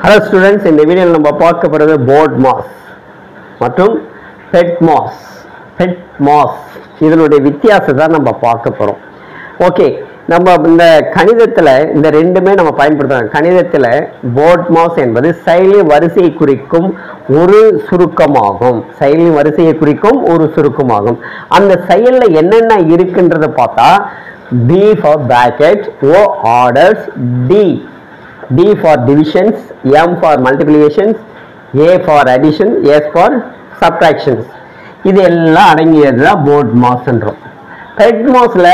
Hello students, in the video நம்ம பார்க்க போறது போர்ட் மாஸ் மற்றும் பெட் மாஸ் இதனுடைய வித்தியாசத்தை நம்ம பார்க்க போறோம். ஓகே, நம்ம இந்த கணிதத்துல இந்த ரெண்டுமே நம்ம பயன்படுத்துறோம். கணிதத்துல போர்ட் மாஸ் என்பது செயலின் வரிசையை குறிக்கும் ஒரு சுருக்கமாகும். அந்த செயல்ல என்னென்ன இருக்குன்றத பார்த்தா B for bracket, O orders, D for divisions, M for multiplications, A for addition, S for subtractions. இது எல்லாம் அடங்கியது தான் போர்ட் மாஸ்ன்றோம். பெட் மாஸ்ல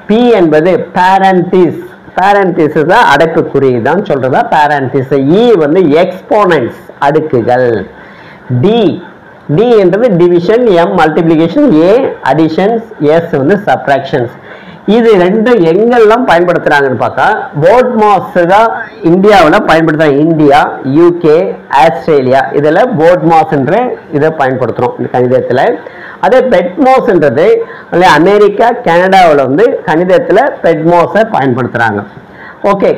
P என்பது parenthesis தான் அடைப்புக்குறி தான் சொல்றதா parenthesis. E வந்து எக்ஸ்போனன்ட்ஸ் அடுக்குகள். D என்றது division, M multiplication, A additions, S வந்து சப்ட்ராக்ஷன்ஸ். இது ரெண்டும் எங்கெல்லாம் பயன்படுத்துறாங்கன்னு பார்த்தா போர்ட் மாஸ் தான் இந்தியாவில் பயன்படுத்துறாங்க. இந்தியா, UK, ஆஸ்திரேலியா இதில் போர்ட் மாஸ் என்று இதை பயன்படுத்துகிறோம் இந்த கணிதத்தில். அதே பெட் மாஸ்ன்றது அமெரிக்கா, கனடாவில் வந்து கணிதத்தில் பெட் மாஸை பயன்படுத்துகிறாங்க. ஓகே,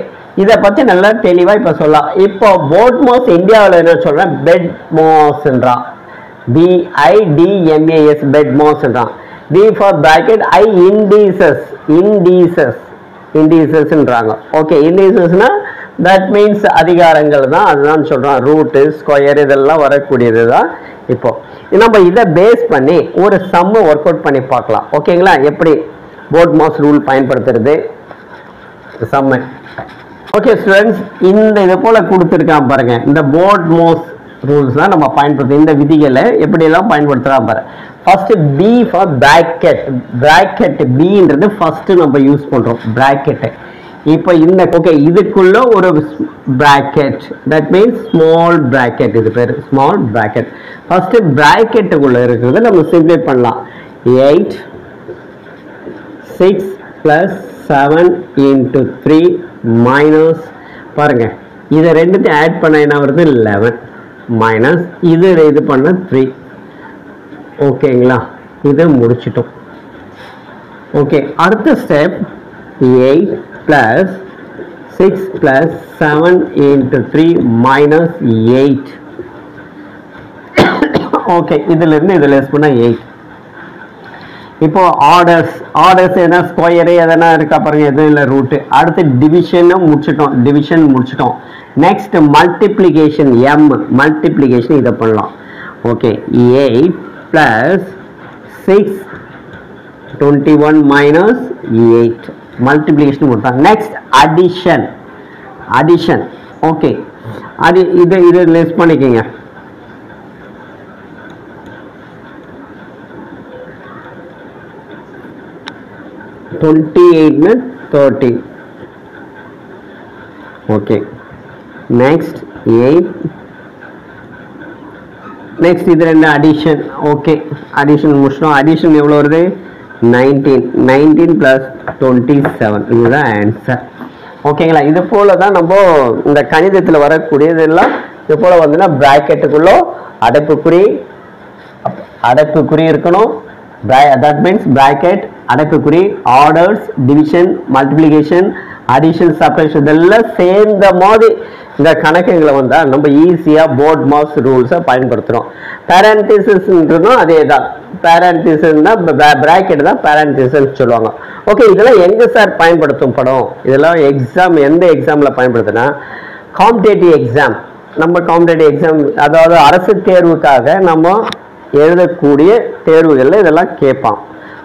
இதை பற்றி நல்லா தெளிவாக இப்போ சொல்லலாம். இப்போ போர்ட் மாஸ் இந்தியாவில் என்ன சொல்கிறேன், பெட் மாஸ்ன்றான். BIDMAS பெட் மாஸ்ன்றான். D for bracket, I indicesன்றாங்க. ஓகே, இண்டிசஸ்னா தட் மீன்ஸ் அதிகாரங்கள் தான், அதுதான் சொல்கிறோம். ரூட்டு, ஸ்கொயர் இதெல்லாம் வரக்கூடியது தான். இப்போ நம்ம இதை பேஸ் பண்ணி ஒரு சம்மை ஒர்க் அவுட் பண்ணி பார்க்கலாம். ஓகேங்களா, எப்படி போர்ட் மாஸ் ரூல் பயன்படுத்துறது சம்மை. ஓகே ஸ்டூடெண்ட்ஸ், இந்த இதை போல் கொடுத்துருக்கான் பாருங்க. இந்த போர்ட் மாஸ் ரூல்ஸ் தான் நம்ம பயன்படுத்தும். இந்த விதிகளை எப்படியெல்லாம் பயன்படுத்தலாம் பாரு. ஃபர்ஸ்ட் B for bracket, Bன்றது ஃபர்ஸ்ட் நம்ம யூஸ் பண்றோம் bracket. இப்போ இந்த ஓகே இதுக்குள்ள ஒரு bracket, that means small bracket, இது பேர் small bracket. ஃபர்ஸ்ட் bracket குள்ள இருக்கிறது நம்ம சிம்பிளை பண்ணலாம். 8 6 plus 7 into 3 minus பாருங்க, இதை ரெண்டுத்தையும் ஆட் பண்ண என்ன வருது 11 மைனஸ் இது பண்ண 3. ஓகேங்களா, இதை முடிச்சிட்டோம். ஓகே, அடுத்த step 8 plus 6 plus 7 into 3 minus 8. Okay, இதுல இருந்து இதை லெஸ் பண்ணா 8. இப்போ ஆர்டர்ஸ் என்ன, ஸ்கொயரு எதனா இருக்கா பாருங்க, எதுவும் இல்லை, ரூட்டு. அடுத்து டிவிஷன் முடிச்சிட்டோம். நெக்ஸ்ட் மல்டிப்ளிகேஷன், M மல்டிப்ளிகேஷன் இதை பண்ணலாம். ஓகே, 8 plus 6 21 minus 8 மல்டிப்ளிகேஷன் முடித்தோம். Next addition. ஓகே, இது லெஸ் பண்ணிக்கோங்க. (28 = 30). Okay, next 8. நெக்ஸ்ட் இது ரெண்டு அடிஷன். ஓகே, அடிஷன் முடிச்சிட்டோம். அடிஷன் எவ்வளோ வருது 19 plus 27. இதுதான் ஆன்சர். ஓகேங்களா, இது போல தான் நம்ம இந்த கணிதத்தில் வரக்கூடியதெல்லாம் இது போல வந்துன்னா பிராக்கெட்டுக்குள்ள அடைப்புக்குறி இருக்கணும். that means bracket, அடைப்புக்குறி, orders, division, multiplication, addition, subtraction இதெல்லாம் சேர்ந்த மாதிரி இந்த கணக்குகளை வந்தால் நம்ம ஈஸியாக போர்ட் மாஸ் ரூல்ஸை பயன்படுத்துகிறோம். பேரண்டிசஸ்ன்றதும் அதே தான். பேரண்டிசஸ்னா பிராக்கெட் தான் பேரண்டிசஸ் சொல்லுவாங்க. ஓகே, இதெல்லாம் எங்கே சார் பயன்படுத்தும் படம்? இதெல்லாம் எக்ஸாம் எந்த எக்ஸாமில் பயன்படுத்துனா காம்படேட்டிவ் எக்ஸாம். அதாவது அரசு தேர்வுக்காக நம்ம எழுதக்கூடிய தேர்வுகளில் இதெல்லாம் கேட்பான்.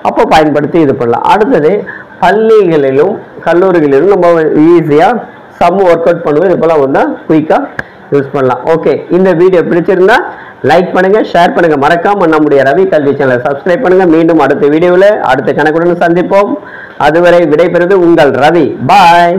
அப்போ பயன்படுத்தி இது பண்ணலாம். அடுத்தது பள்ளிகளிலும் கல்லூரிகளிலும் நம்ம ஈஸியாக சம் ஒர்க் அவுட் பண்ணுவோம். இது போல் வந்தால் குயிக்காக யூஸ் பண்ணலாம். ஓகே, இந்த வீடியோ பிடிச்சிருந்தா லைக் பண்ணுங்க, ஷேர் பண்ணுங்க, மறக்காம நம்முடைய ரவி கல்வி சேனலை சப்ஸ்கிரைப் பண்ணுங்க. மீண்டும் அடுத்த வீடியோவில் அடுத்த கணக்குடன் சந்திப்போம். அதுவரை விடைபெறுவது உங்கள் ரவி. பாய்.